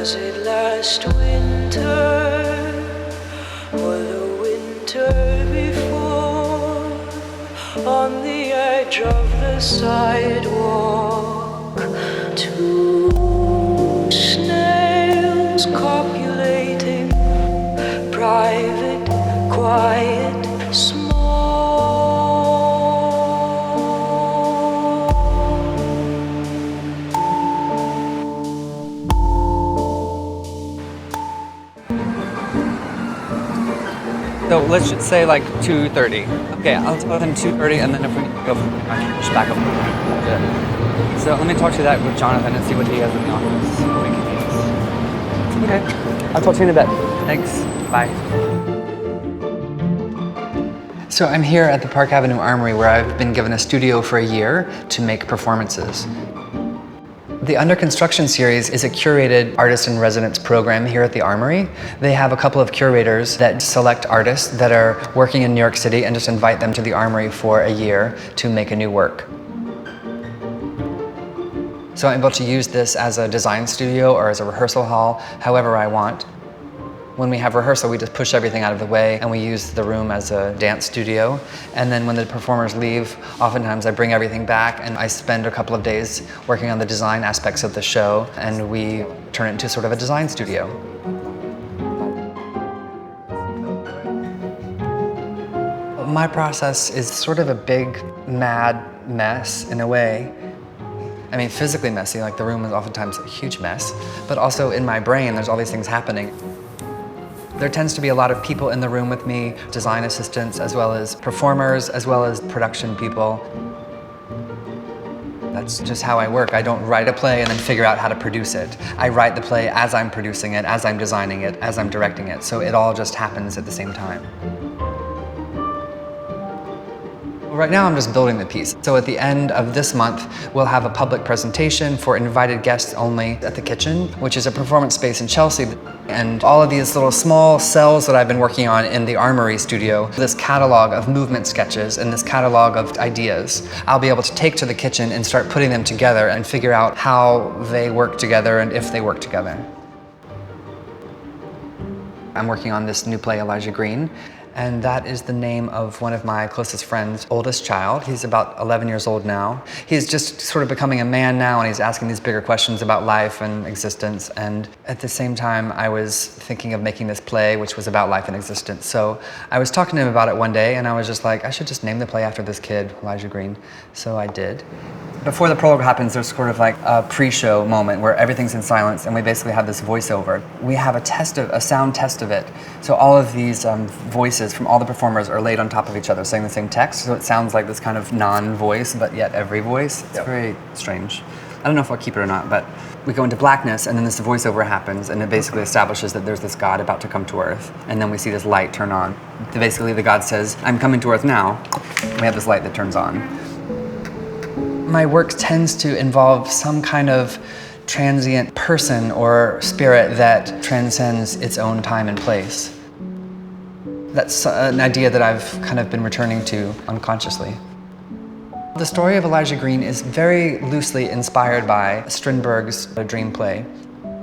Was it last winter or the winter before? On the edge of the sidewalk, two snails copulating, private, quiet, small. So let's just say like 2:30. Okay, I'll tell them 2:30, and then if we go from there, I can push back up. Good. So let me talk to that with Jonathan and see what he has in the office. Okay, I'll talk to you in a bit. Thanks. Bye. So I'm here at the Park Avenue Armory, where I've been given a studio for a year to make performances. The Under Construction series is a curated artist in residence program here at the Armory. They have a couple of curators that select artists that are working in New York City and just invite them to the Armory for a year to make a new work. So I'm able to use this as a design studio or as a rehearsal hall, however I want. When we have rehearsal, we just push everything out of the way and we use the room as a dance studio. And then when the performers leave, oftentimes I bring everything back and I spend a couple of days working on the design aspects of the show, and we turn it into sort of a design studio. My process is sort of a big, mad mess in a way. I mean, physically messy, like the room is oftentimes a huge mess, but also in my brain, there's all these things happening. There tends to be a lot of people in the room with me, design assistants, as well as performers, as well as production people. That's just how I work. I don't write a play and then figure out how to produce it. I write the play as I'm producing it, as I'm designing it, as I'm directing it. So it all just happens at the same time. Right now I'm just building the piece. So at the end of this month, we'll have a public presentation for invited guests only at the Kitchen, which is a performance space in Chelsea. And all of these little small cells that I've been working on in the Armory studio, this catalog of movement sketches and this catalog of ideas, I'll be able to take to the Kitchen and start putting them together and figure out how they work together and if they work together. I'm working on this new play, Elijah Green, and that is the name of one of my closest friends' oldest child. He's about 11 years old now. He's just sort of becoming a man now, and he's asking these bigger questions about life and existence. And at the same time, I was thinking of making this play, which was about life and existence. So I was talking to him about it one day, and I was just like, I should just name the play after this kid, Elijah Green. So I did. Before the prologue happens, there's sort of like a pre-show moment where everything's in silence and we basically have this voiceover. We have a sound test of it. So all of these voices from all the performers are laid on top of each other, saying the same text. So it sounds like this kind of non-voice, but yet every voice. It's very strange. I don't know if I'll keep it or not, but we go into blackness and then this voiceover happens and it basically establishes that there's this God about to come to Earth. And then we see this light turn on. Basically the God says, I'm coming to Earth now. We have this light that turns on. My work tends to involve some kind of transient person or spirit that transcends its own time and place. That's an idea that I've kind of been returning to unconsciously. The story of Elijah Green is very loosely inspired by Strindberg's dream play.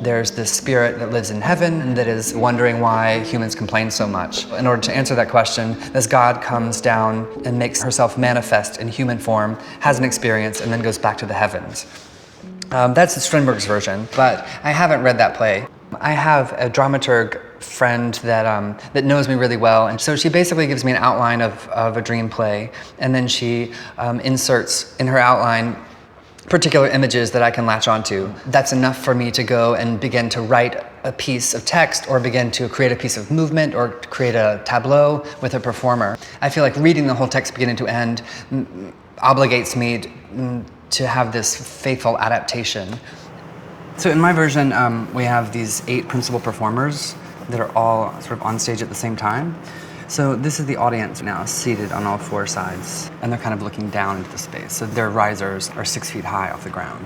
There's this spirit that lives in heaven and that is wondering why humans complain so much. In order to answer that question, this God comes down and makes herself manifest in human form, has an experience, and then goes back to the heavens. That's Strindberg's version, but I haven't read that play. I have a dramaturg friend that knows me really well, and so she basically gives me an outline of a dream play, and then she inserts in her outline particular images that I can latch onto. That's enough for me to go and begin to write a piece of text or begin to create a piece of movement or create a tableau with a performer. I feel like reading the whole text beginning to end obligates me to have this faithful adaptation. So in my version, we have these 8 principal performers that are all sort of on stage at the same time. So this is the audience now, seated on all 4 sides, and they're kind of looking down into the space. So their risers are 6 feet high off the ground.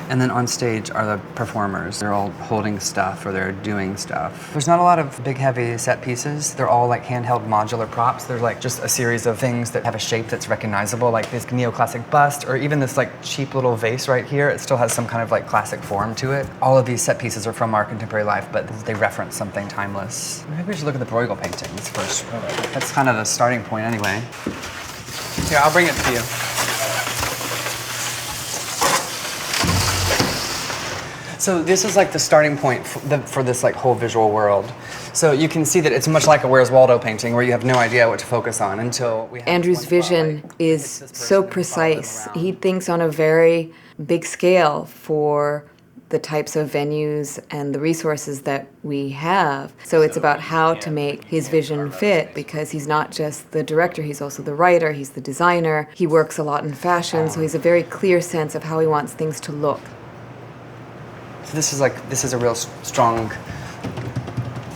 And then on stage are the performers. They're all holding stuff or they're doing stuff. There's not a lot of big, heavy set pieces. They're all like handheld modular props. They're like just a series of things that have a shape that's recognizable, like this neoclassic bust or even this like cheap little vase right here. It still has some kind of like classic form to it. All of these set pieces are from our contemporary life, but they reference something timeless. Maybe we should look at the Bruegel paintings first. That's kind of the starting point anyway. Here, I'll bring it to you. So this is like the starting point for this like whole visual world. So you can see that it's much like a Where's Waldo painting where you have no idea what to focus on until we have Andrew's vision is so precise. He thinks on a very big scale for the types of venues and the resources that we have. So it's about how to make his vision fit, because he's not just the director, he's also the writer, he's the designer. He works a lot in fashion, so he has a very clear sense of how he wants things to look. So this is a real strong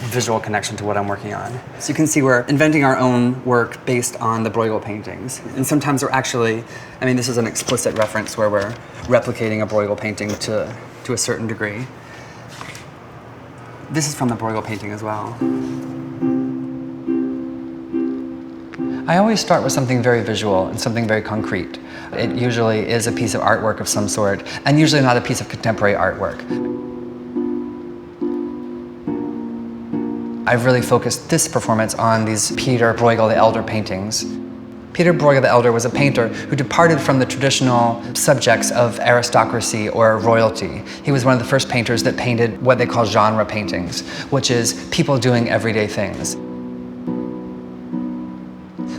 visual connection to what I'm working on. So you can see we're inventing our own work based on the Bruegel paintings. And sometimes we're actually, I mean, this is an explicit reference where we're replicating a Bruegel painting to a certain degree. This is from the Bruegel painting as well. I always start with something very visual and something very concrete. It usually is a piece of artwork of some sort, and usually not a piece of contemporary artwork. I've really focused this performance on these Peter Bruegel the Elder paintings. Peter Bruegel the Elder was a painter who departed from the traditional subjects of aristocracy or royalty. He was one of the first painters that painted what they call genre paintings, which is people doing everyday things.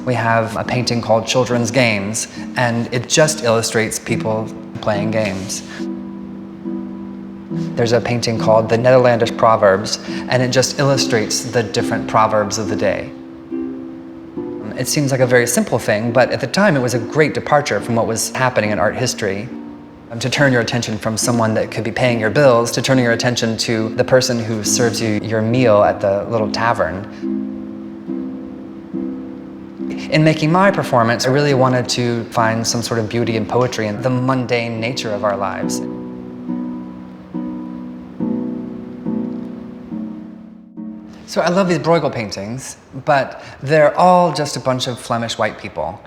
We have a painting called Children's Games, and it just illustrates people playing games. There's a painting called The Nederlandish Proverbs, and it just illustrates the different proverbs of the day. It seems like a very simple thing, but at the time it was a great departure from what was happening in art history. To turn your attention from someone that could be paying your bills to turning your attention to the person who serves you your meal at the little tavern. In making my performance, I really wanted to find some sort of beauty and poetry in the mundane nature of our lives. So I love these Bruegel paintings, but they're all just a bunch of Flemish white people.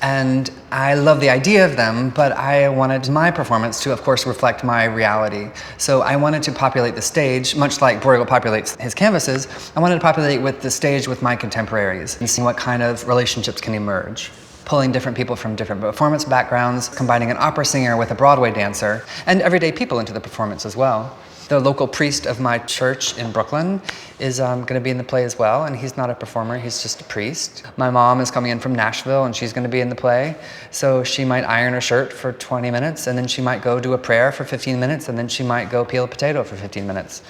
And I love the idea of them, but I wanted my performance to, of course, reflect my reality. So I wanted to populate the stage, much like Bruegel populates his canvases. I wanted to populate with the stage with my contemporaries and see what kind of relationships can emerge. Pulling different people from different performance backgrounds, combining an opera singer with a Broadway dancer, and everyday people into the performance as well. The local priest of my church in Brooklyn is going to be in the play as well, and he's not a performer, he's just a priest. My mom is coming in from Nashville, and she's going to be in the play, so she might iron her shirt for 20 minutes, and then she might go do a prayer for 15 minutes, and then she might go peel a potato for 15 minutes.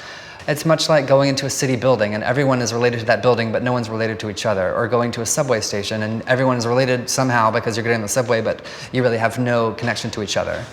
It's much like going into a city building, and everyone is related to that building, but no one's related to each other, or going to a subway station, and everyone is related somehow because you're getting on the subway, but you really have no connection to each other.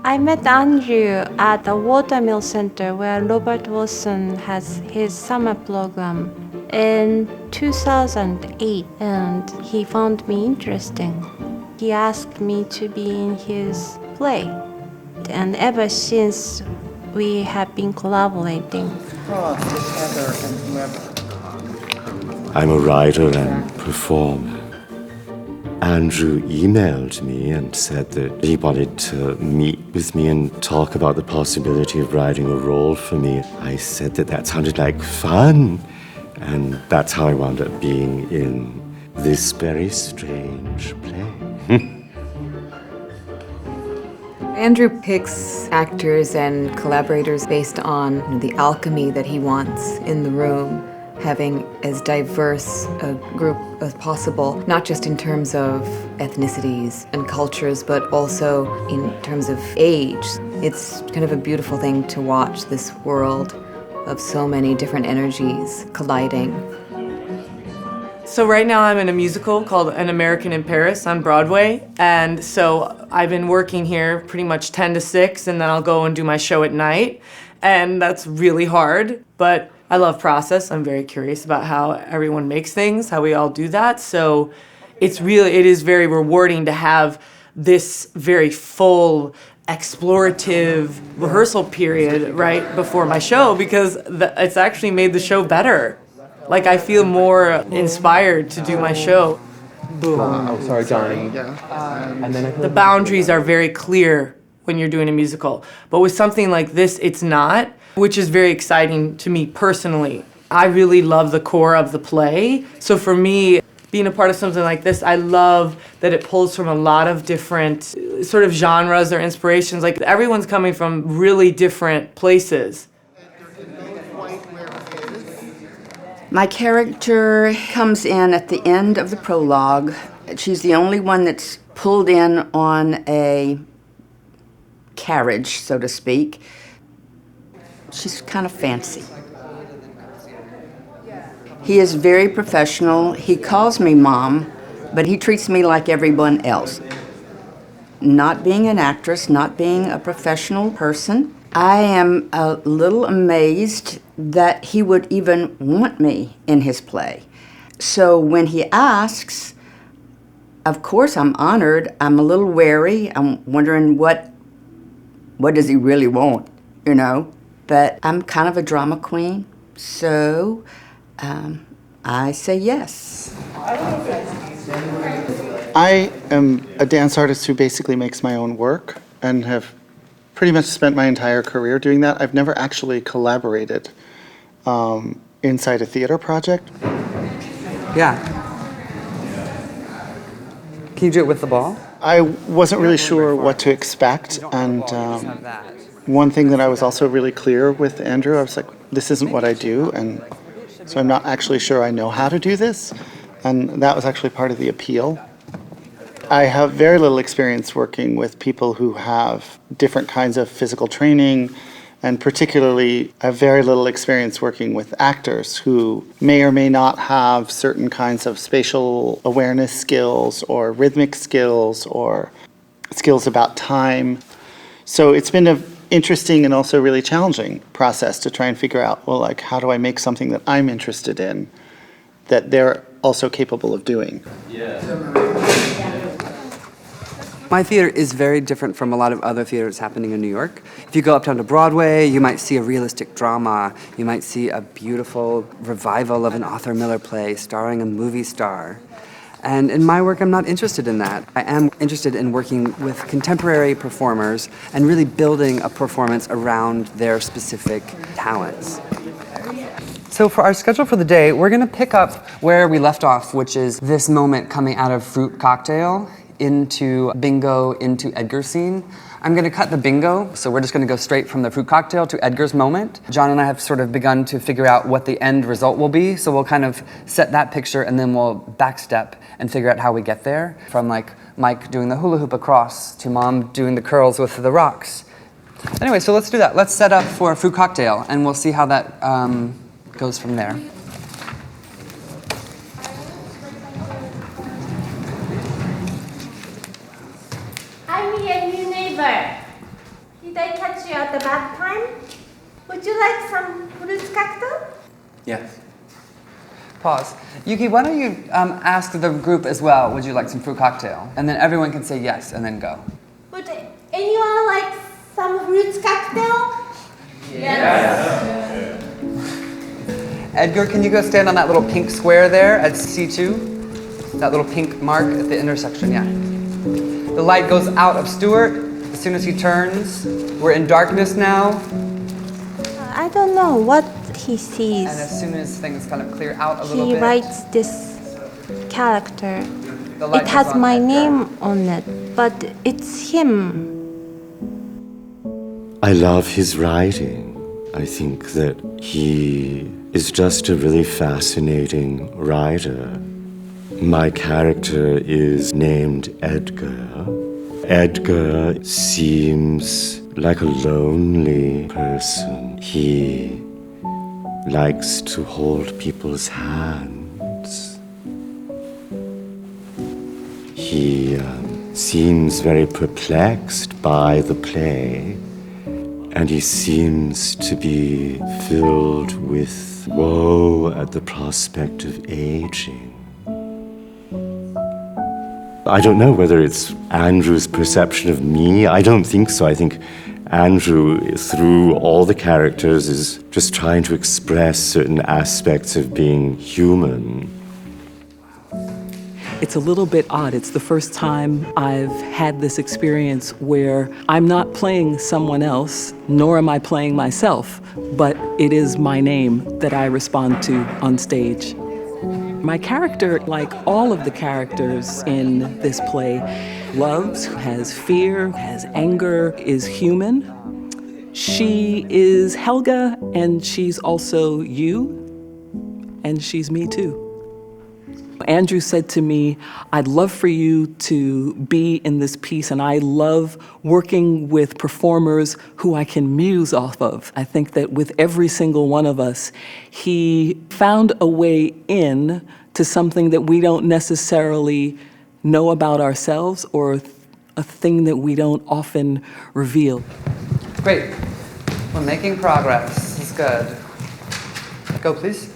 I met Andrew at the Watermill Center where Robert Wilson has his summer program in 2008, and he found me interesting. He asked me to be in his play, and ever since we have been collaborating. I'm a writer and performer. Andrew emailed me and said that he wanted to meet with me and talk about the possibility of writing a role for me. I said that sounded like fun, and that's how I wound up being in this very strange play. Andrew picks actors and collaborators based on the alchemy that he wants in the room, having as diverse a group as possible, not just in terms of ethnicities and cultures, but also in terms of age. It's kind of a beautiful thing to watch this world of so many different energies colliding. So right now I'm in a musical called An American in Paris on Broadway, and so I've been working here pretty much 10 to 6, and then I'll go and do my show at night. and that's really hard, but I love process. I'm very curious about how everyone makes things, how we all do that. So it is very rewarding to have this very full explorative rehearsal period right before my show, because it's actually made the show better. Like, I feel more inspired to do my show. Sorry, Johnny. And then The boundaries are very clear when you're doing a musical. But with something like this, it's not, which is very exciting to me personally. I really love the core of the play. So for me, being a part of something like this, I love that it pulls from a lot of different sort of genres or inspirations. Like, everyone's coming from really different places. My character comes in at the end of the prologue. She's the only one that's pulled in on a carriage, so to speak. She's kind of fancy. He is very professional. He calls me Mom, but he treats me like everyone else. Not being an actress, not being a professional person, I am a little amazed that he would even want me in his play. So when he asks, of course I'm honored. I'm a little wary. I'm wondering what does he really want, you know? But I'm kind of a drama queen, so I say yes. I am a dance artist who basically makes my own work and have pretty much spent my entire career doing that. I've never actually collaborated inside a theater project. Yeah. Can you do it with the ball? I wasn't really sure what to expect, and one thing that I was also really clear with Andrew, I was like, this isn't what I do, and so I'm not actually sure I know how to do this, and that was actually part of the appeal. I have very little experience working with people who have different kinds of physical training, and particularly I have very little experience working with actors who may or may not have certain kinds of spatial awareness skills or rhythmic skills or skills about time. So it's been an interesting and also really challenging process to try and figure out, well, like, how do I make something that I'm interested in that they're also capable of doing? My theater is very different from a lot of other theaters happening in New York. If you go uptown to Broadway, you might see a realistic drama. You might see a beautiful revival of an Arthur Miller play starring a movie star. And in my work, I'm not interested in that. I am interested in working with contemporary performers and really building a performance around their specific talents. So for our schedule for the day, we're gonna pick up where we left off, which is this moment coming out of Fruit Cocktail into Bingo, into Edgar's scene. I'm gonna cut the Bingo, so we're just gonna go straight from the Fruit Cocktail to Edgar's moment. John and I have sort of begun to figure out what the end result will be, so we'll kind of set that picture and then we'll backstep and figure out how we get there. From like Mike doing the hula hoop across to Mom doing the curls with the rocks. Anyway, so let's do that. Let's set up for a Fruit Cocktail and we'll see how that goes from there. I'm your new neighbor. Did I catch you at a bad time? Would you like some fruit cocktail? Yes. Pause. Yuki, why don't you ask the group as well, would you like some fruit cocktail? And then everyone can say yes and then go. Would anyone like some fruit cocktail? Yes. Edgar, can you go stand on that little pink square there at C2? That little pink mark at the intersection, yeah. The light goes out of Stuart as soon as he turns. We're in darkness now. I don't know what he sees. And as soon as things kind of clear out a little bit. He writes this character. The light It has goes on my Edgar. name on it, but it's him. I love his writing. I think that he is just a really fascinating writer. My character is named Edgar. Edgar seems like a lonely person. He likes to hold people's hands. He seems very perplexed by the play, and he seems to be filled with woe at the prospect of aging. I don't know whether it's Andrew's perception of me. I don't think so. I think Andrew, through all the characters, is just trying to express certain aspects of being human. It's a little bit odd. It's the first time I've had this experience where I'm not playing someone else, nor am I playing myself, but it is my name that I respond to on stage. My character, like all of the characters in this play, loves, has fear, has anger, is human. She is Helga, and she's also you, and she's me too. Andrew said to me, I'd love for you to be in this piece, and I love working with performers who I can muse off of. I think that with every single one of us, he found a way in to something that we don't necessarily know about ourselves, or a thing that we don't often reveal. Great. We're making progress. It's good. Go, please.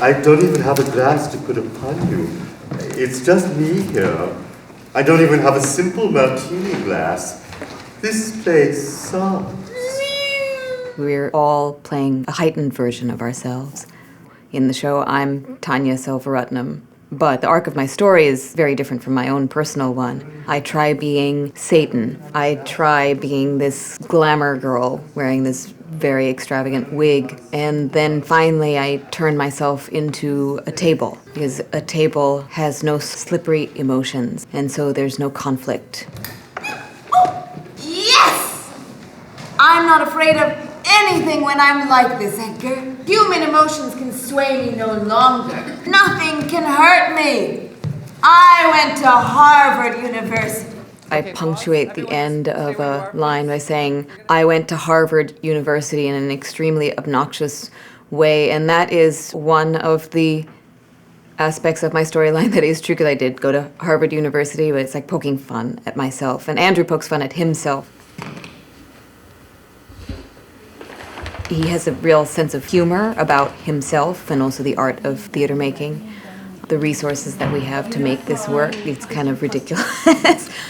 I don't even have a glass to put upon you. It's just me here. I don't even have a simple martini glass. This place sucks. We're all playing a heightened version of ourselves. In the show, I'm Tanya Selvaratnam, but the arc of my story is very different from my own personal one. I try being Satan. I try being this glamour girl wearing this very extravagant wig, and then finally I turn myself into a table, because a table has no slippery emotions, and so there's no conflict. Yes! I'm not afraid of anything when I'm like this, Edgar. Human emotions can sway me no longer. Nothing can hurt me. I went to Harvard University. I punctuate the end of a line by saying, I went to Harvard University in an extremely obnoxious way, and that is one of the aspects of my storyline that is true, because I did go to Harvard University, but it's like poking fun at myself, and Andrew pokes fun at himself. He has a real sense of humor about himself and also the art of theater making. The resources that we have to make this work, it's kind of ridiculous.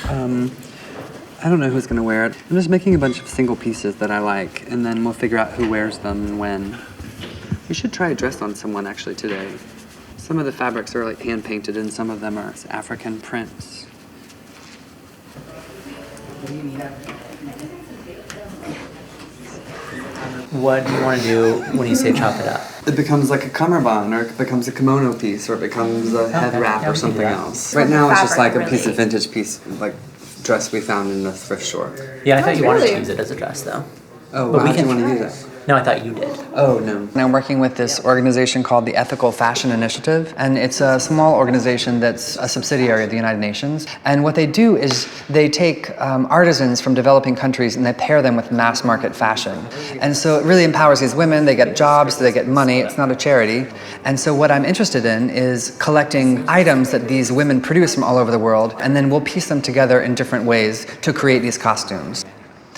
I don't know who's gonna wear it. I'm just making a bunch of single pieces that I like, and then we'll figure out who wears them and when. We should try a dress on someone actually today. Some of the fabrics are like hand painted, and some of them are African prints. What do you want to do when you say chop it up? It becomes like a cummerbund, or it becomes a kimono piece, or it becomes a head wrap or something else. Right now it's just like a piece of vintage piece, like dress we found in the thrift store. Yeah, I thought you wanted to use it as a dress, though. Oh, But why we do you can- want to use it? No, I thought you did. Oh, no. I'm working with this organization called the Ethical Fashion Initiative, and it's a small organization that's a subsidiary of the United Nations. And what they do is they take artisans from developing countries and they pair them with mass market fashion. And so it really empowers these women. They get jobs, they get money. It's not a charity. And so what I'm interested in is collecting items that these women produce from all over the world, and then we'll piece them together in different ways to create these costumes.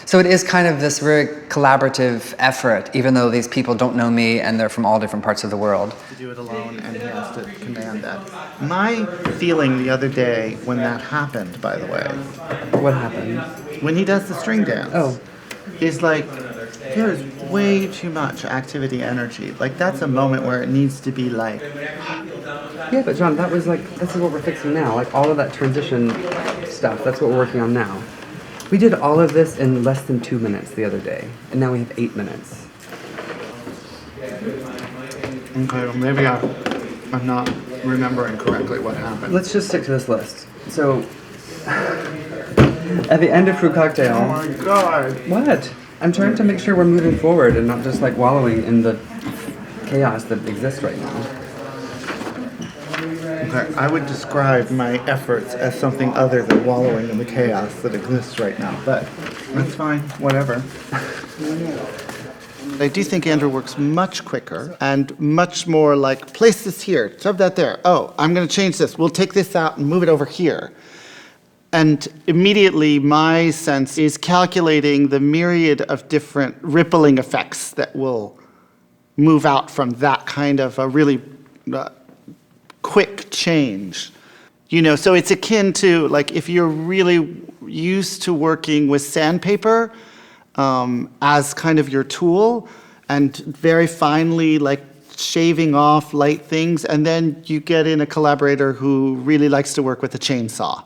So it is kind of this very collaborative effort, even though these people don't know me and they're from all different parts of the world. To do it alone, and he has to command that. My feeling the other day when that happened, by the way, What happened? when he does the string dance, is like, there's way too much activity energy. Like, that's a moment where it needs to be like, Yeah, but John, that's what we're fixing now. Like all of that transition stuff, that's what we're working on now. We did all of this in less than 2 minutes the other day, and now we have 8 minutes. okay, well, maybe I'm not remembering correctly what happened. Let's just stick to this list. So, at the end of Fruit Cocktail... Oh my god! What? I'm trying to make sure we're moving forward and not just like wallowing in the chaos that exists right now. Okay, I would describe my efforts as something other than wallowing in the chaos that exists right now, but that's fine, whatever. I do think Andrew works much quicker and much more like, place this here, shove that there. Oh, I'm going to change this. We'll take this out and move it over here. And immediately my sense is calculating the myriad of different rippling effects that will move out from that kind of a really quick change. So it's akin to, like, if you're really used to working with sandpaper as kind of your tool and very finely, like, shaving off light things, and then you get in a collaborator who really likes to work with a chainsaw.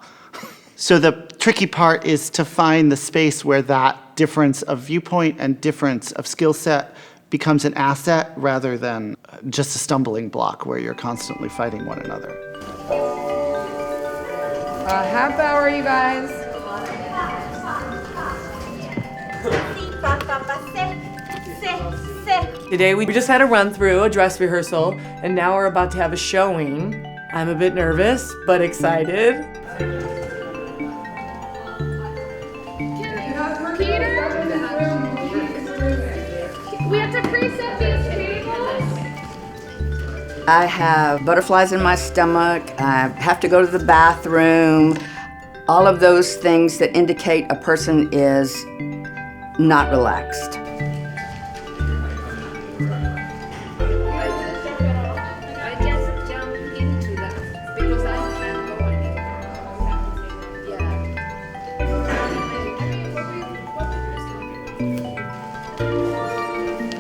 So the tricky part is to find the space where that difference of viewpoint and difference of skill set becomes an asset rather than just a stumbling block where you're constantly fighting one another. Half hour, you guys. Today we just had a run through, a dress rehearsal, and now we're about to have a showing. I'm a bit nervous, but excited. We have to preset these tables. I have butterflies in my stomach. I have to go to the bathroom. All of those things that indicate a person is not relaxed. I just jumped into that because I have no idea.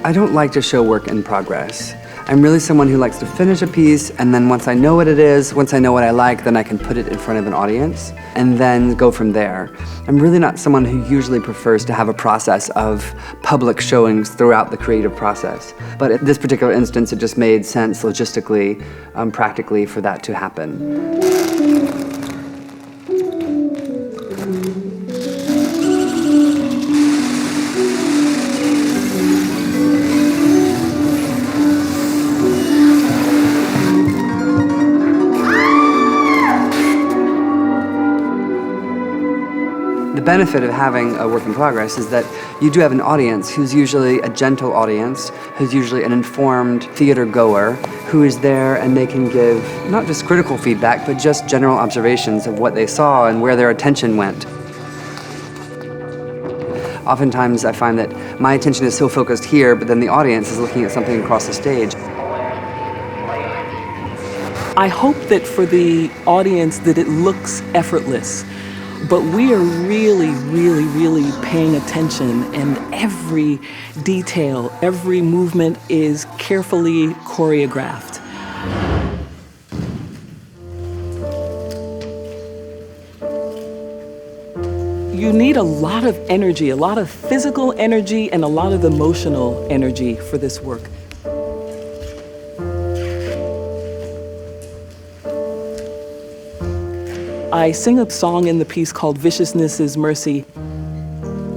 I don't like to show work in progress. I'm really someone who likes to finish a piece, and then once I know what it is, once I know what I like, then I can put it in front of an audience, and then go from there. I'm really not someone who usually prefers to have a process of public showings throughout the creative process. But in this particular instance, it just made sense logistically, practically, for that to happen. The benefit of having a work in progress is that you do have an audience who's usually a gentle audience, who's usually an informed theater goer, who is there and they can give not just critical feedback, but just general observations of what they saw and where their attention went. Oftentimes I find that my attention is so focused here, but then the audience is looking at something across the stage. I hope that for the audience that it looks effortless, but we are really, really, really paying attention, and every detail, every movement is carefully choreographed. You need a lot of energy, a lot of physical energy and a lot of emotional energy for this work. I sing a song in the piece called Viciousness is Mercy.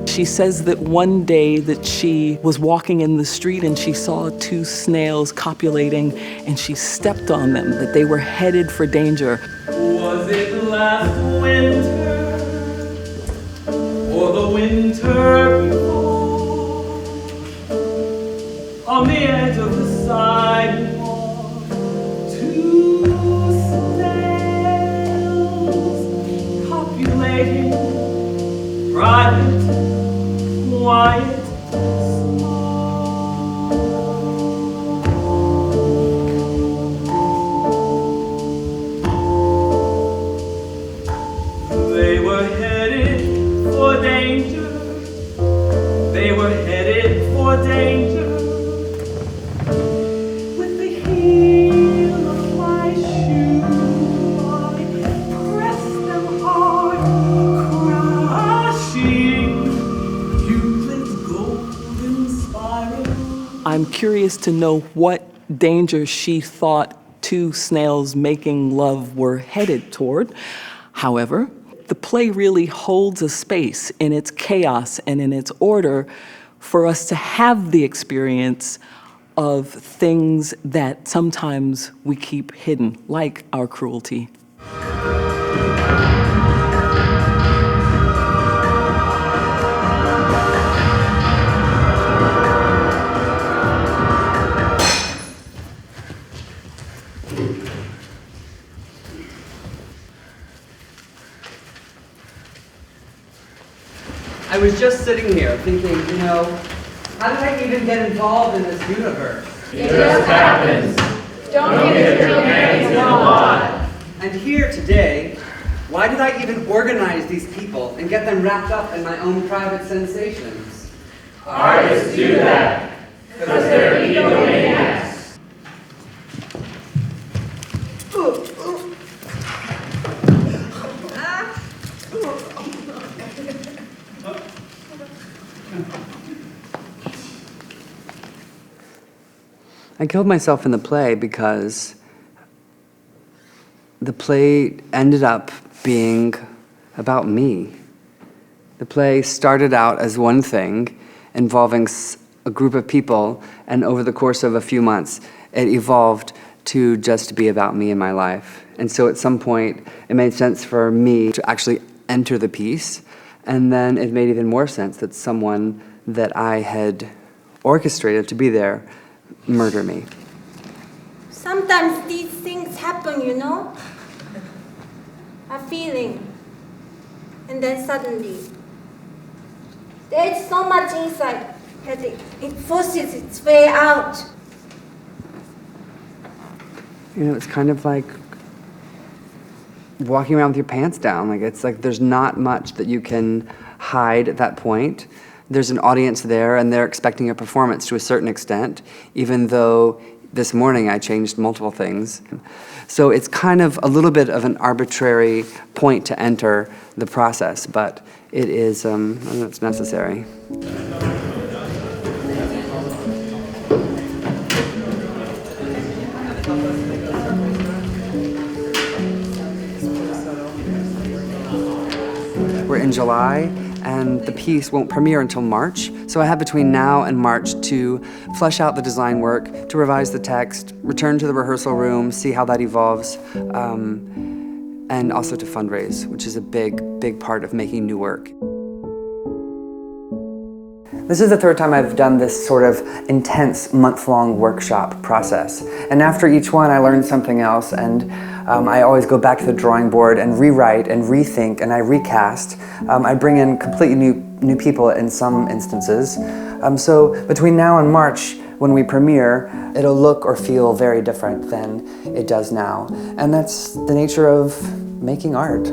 She says that one day that she was walking in the street and she saw two snails copulating and she stepped on them, that they were headed for danger. Was it last winter or the winter before? On the edge of the sidewalk, two snails copulating, private, quiet, they were headed for danger. They were headed for danger. With the heel of my shoe, I pressed them hard, crashing. Cupid's golden spiral. I'm curious to know what danger she thought two snails making love were headed toward. However, the play really holds a space in its chaos and in its order for us to have the experience of things that sometimes we keep hidden, like our cruelty. was just sitting here thinking, you know, how did I even get involved in this universe? It just happens. Don't get your hands in the lot. And here today, why did I even organize these people and get them wrapped up in my own private sensations? Artists do that because they're egomaniacs. I killed myself in the play because the play ended up being about me. The play started out as one thing involving a group of people, and over the course of a few months, it evolved to just be about me and my life. And so at some point, it made sense for me to actually enter the piece, and then it made even more sense that someone that I had orchestrated to be there murder me. Sometimes these things happen, you know? A feeling. And then suddenly, there's so much inside that it forces its way out. You know, it's kind of like walking around with your pants down. It's like there's not much that you can hide at that point. There's an audience there, and they're expecting a performance to a certain extent, even though this morning I changed multiple things. So it's kind of a little bit of an arbitrary point to enter the process, but it is, it's necessary. We're in July, and the piece won't premiere until March. So I have between now and March to flesh out the design work, to revise the text, return to the rehearsal room, see how that evolves, and also to fundraise, which is a big, big part of making new work. This is the third time I've done this sort of intense month-long workshop process. And after each one, I learn something else, and I always go back to the drawing board and rewrite and rethink, and I recast. I bring in completely new people in some instances. So between now and March, when we premiere, it'll look or feel very different than it does now. And that's the nature of making art.